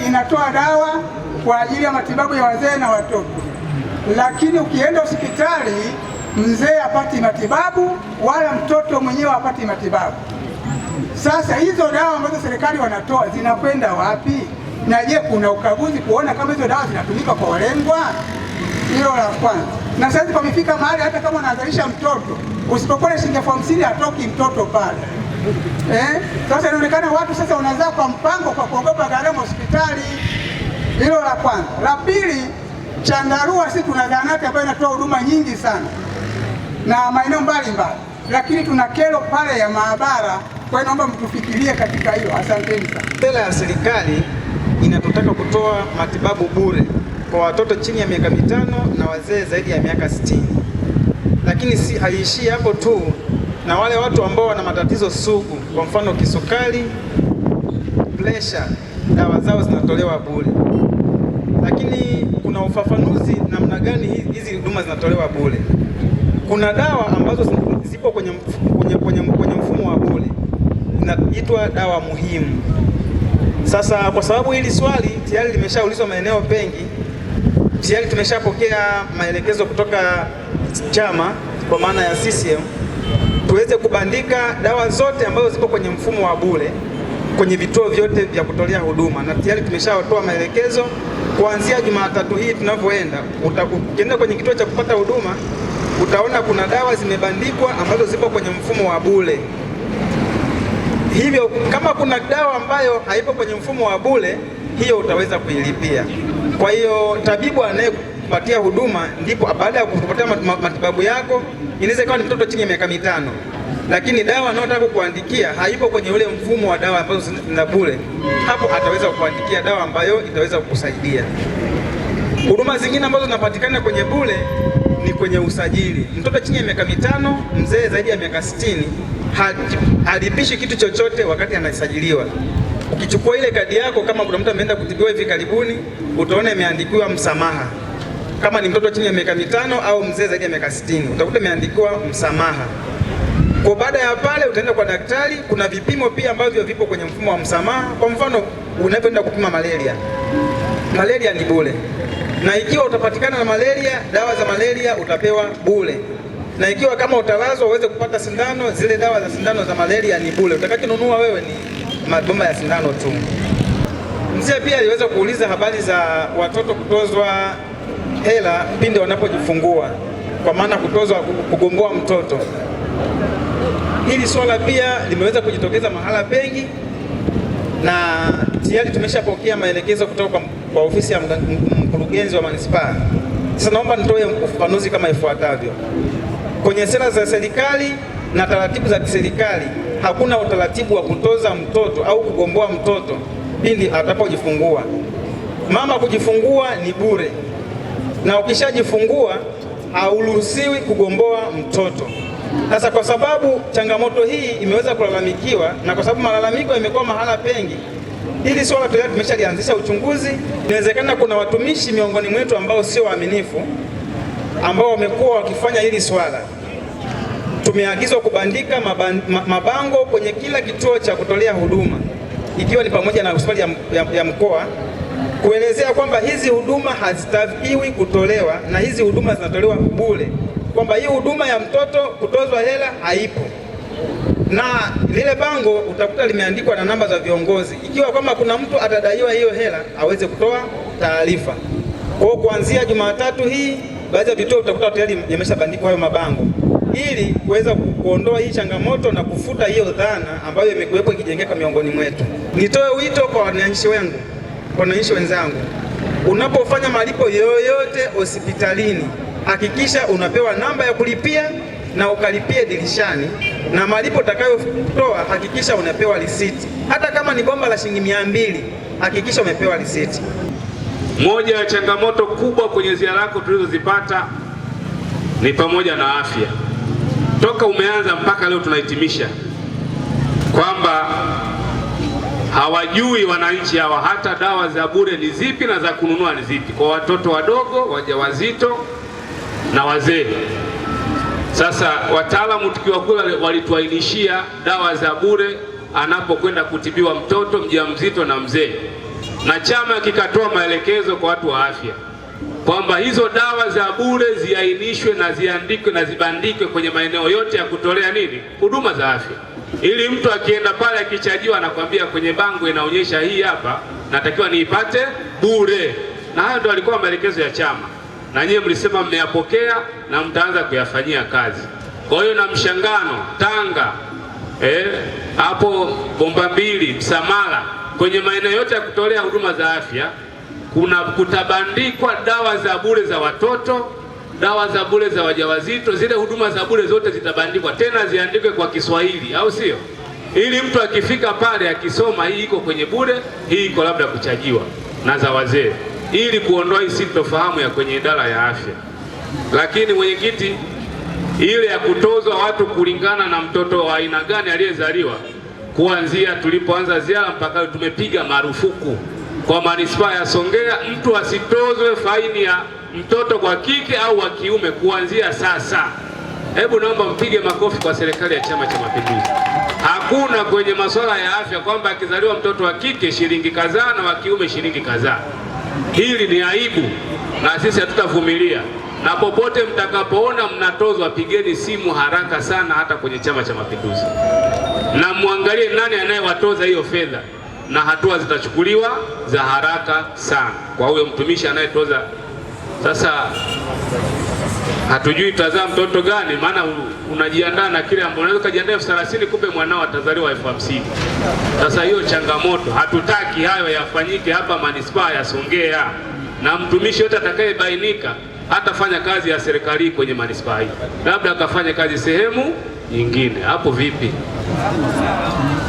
inatoa dawa kwa ajili ya matibabu ya wazee na watoto, lakini ukienda hospitali mzee hapati matibabu wala mtoto mwenyewe hapati matibabu. Sasa hizo dawa ambazo serikali wanatoa zinakwenda wapi? Na je, kuna ukaguzi kuona kama hizo dawa zinatumika kwa walengwa? Hilo la kwanza. Na sasa pamefika mahali hata kama unazalisha mtoto usipokuwa na shilingi 50 hatoki mtoto pale. Sasa inaonekana watu sasa wanazaa kwa mpango kwa kuogopa gharama hospitali. Hilo la kwanza. La pili, Chandarua sisi tuna zahanati ambayo inatoa huduma nyingi sana na maeneo mbalimbali, lakini tuna kero pale ya maabara. Kwa hiyo naomba mtufikirie katika hilo. Asanteni sana. Sera ya serikali inatutaka kutoa matibabu bure kwa watoto chini ya miaka 5 na wazee zaidi ya miaka 60. Lakini si haiishii hapo tu, na wale watu ambao wana matatizo sugu, kwa mfano kisukari, pressure, dawa zao zinatolewa bure. Lakini kuna ufafanuzi namna gani hizi huduma zinatolewa bure. Kuna dawa ambazo zipo kwenye mfumo wa bure, inaitwa dawa muhimu. Sasa kwa sababu hili swali tayari limeshaulizwa maeneo pengi, tayari tumeshapokea maelekezo kutoka chama kwa maana ya CCM tuweze kubandika dawa zote ambazo zipo kwenye mfumo wa bure kwenye vituo vyote vya kutolea huduma, na tayari tumeshatoa maelekezo kuanzia Jumatatu hii tunavyoenda. Ukienda kwenye kituo cha kupata huduma utaona kuna dawa zimebandikwa ambazo zipo kwenye mfumo wa bure. Hivyo kama kuna dawa ambayo haipo kwenye mfumo wa bure, hiyo utaweza kuilipia. Kwa hiyo tabibu anayekupatia huduma ndipo baada ya kukupatia matibabu yako, inaweza kuwa ni mtoto chini ya miaka 5, lakini dawa anayotaka kukuandikia haipo kwenye ule mfumo wa dawa ambazo zina bure, hapo ataweza kukuandikia dawa ambayo itaweza kukusaidia. Huduma zingine ambazo zinapatikana kwenye bure ni kwenye usajili. Mtoto chini ya miaka 5, mzee zaidi ya miaka 60 halipishi kitu chochote wakati anasajiliwa. Ukichukua ile kadi yako, kama kuna mtu ameenda kutibiwa hivi karibuni, utaona imeandikiwa msamaha. Kama ni mtoto chini ya miaka 5 au mzee zaidi ya miaka 60, utakuta imeandikiwa msamaha. Kwa baada ya pale utaenda kwa daktari, kuna vipimo pia ambavyo vipo kwenye mfumo wa msamaha. Kwa mfano, unapoenda kupima malaria ni bure. Na ikiwa utapatikana na malaria, dawa za malaria utapewa bure. Na ikiwa kama utalazwa uweze kupata sindano, zile dawa za sindano za malaria ni bure. Utakachonunua wewe ni mabomba ya sindano tu. Mzee pia aliweza kuuliza habari za watoto kutozwa hela pindi wanapojifungua, kwa maana kutozwa kugomboa mtoto. Hili swala pia limeweza kujitokeza mahala pengi, na tayari tumeshapokea maelekezo kutoka kwa ofisi ya mkurugenzi wa manispaa. Sasa naomba nitoe ufafanuzi kama ifuatavyo. Kwenye sera za serikali na taratibu za kiserikali hakuna utaratibu wa kutoza mtoto au kugomboa mtoto pindi atakapojifungua. Mama kujifungua ni bure, na ukishajifungua hauruhusiwi kugomboa mtoto. Sasa kwa sababu changamoto hii imeweza kulalamikiwa na kwa sababu malalamiko yamekuwa mahala pengi, hili swala tayari tumeshalianzisha uchunguzi. Inawezekana kuna watumishi miongoni mwetu ambao sio waaminifu, ambao wamekuwa wakifanya hili swala. Tumeagizwa kubandika mabango kwenye kila kituo cha kutolea huduma, ikiwa ni pamoja na hospitali ya mkoa, kuelezea kwamba hizi huduma hazitakiwi kutolewa na hizi huduma zinatolewa bure, kwamba hii huduma ya mtoto kutozwa hela haipo. Na lile bango utakuta limeandikwa na namba za viongozi, ikiwa kwamba kuna mtu atadaiwa hiyo hela aweze kutoa taarifa. Kwa hiyo kuanzia Jumatatu hii baadhi ya vituo utakuta tayari yameshabandikwa hayo mabango, ili kuweza kuondoa hii changamoto na kufuta hiyo dhana ambayo imekuwepo ikijengeka miongoni mwetu. Nitoe wito kwa wananchi wenzangu, unapofanya malipo yoyote hospitalini, hakikisha unapewa namba ya kulipia na ukalipie dirishani, na malipo utakayotoa hakikisha unapewa risiti. Hata kama ni bomba la shilingi 200, hakikisha umepewa risiti. Moja ya changamoto kubwa kwenye ziara yako tulizozipata ni pamoja na afya. Toka umeanza mpaka leo tunahitimisha kwamba hawajui wananchi hawa hata dawa za bure ni zipi na za kununua ni zipi kwa watoto wadogo, wajawazito na wazee. Sasa wataalamu tukiwa kule walituainishia dawa za bure anapokwenda kutibiwa mtoto, mjamzito na mzee. na chama kikatoa maelekezo kwa watu wa afya kwamba hizo dawa za bure ziainishwe na ziandikwe na zibandikwe kwenye maeneo yote ya kutolea nini, huduma za afya, ili mtu akienda pale akichajiwa anakwambia kwenye bango inaonyesha hii hapa, natakiwa niipate bure. Na hayo ndio alikuwa maelekezo ya chama, na nyie mlisema mmeyapokea na mtaanza kuyafanyia kazi. Kwa hiyo na Mshangano, Tanga, hapo Bomba Mbili, Msamala, kwenye maeneo yote ya kutolea huduma za afya kutabandikwa dawa za bure za watoto, dawa za bure za wajawazito, zile huduma za bure zote zitabandikwa, tena ziandikwe kwa Kiswahili, au sio? Ili mtu akifika pale akisoma hii iko kwenye bure, hii iko labda kuchajiwa, na za wazee, ili kuondoa hii sintofahamu ya kwenye idara ya afya. Lakini mwenyekiti, ile ya kutozwa watu kulingana na mtoto wa aina gani aliyezaliwa, kuanzia tulipoanza ziara mpaka tumepiga marufuku kwa manispaa ya Songea, mtu asitozwe faini ya mtoto kwa kike au wa kiume kuanzia sasa. Hebu naomba mpige makofi kwa serikali ya Chama cha Mapinduzi. Hakuna kwenye masuala ya afya kwamba akizaliwa mtoto wa kike shilingi kadhaa na wa kiume shilingi kadhaa. Hili ni aibu na sisi hatutavumilia. Na popote mtakapoona mnatozwa, pigeni simu haraka sana, hata kwenye Chama cha Mapinduzi, na muangalie nani anayewatoza hiyo fedha, na hatua zitachukuliwa za haraka sana kwa huyo mtumishi anayetoza. Sasa hatujui tazaa mtoto gani, maana unajiandaa na kile ambacho unaweza kujiandaa 30,000 kumbe mwanao atazaliwa 50,000. Sasa hiyo changamoto, hatutaki hayo yafanyike hapa manispaa ya Songea, na mtumishi yote atakayebainika hatafanya kazi ya serikali kwenye manispaa hii, labda akafanya kazi sehemu nyingine. Hapo vipi?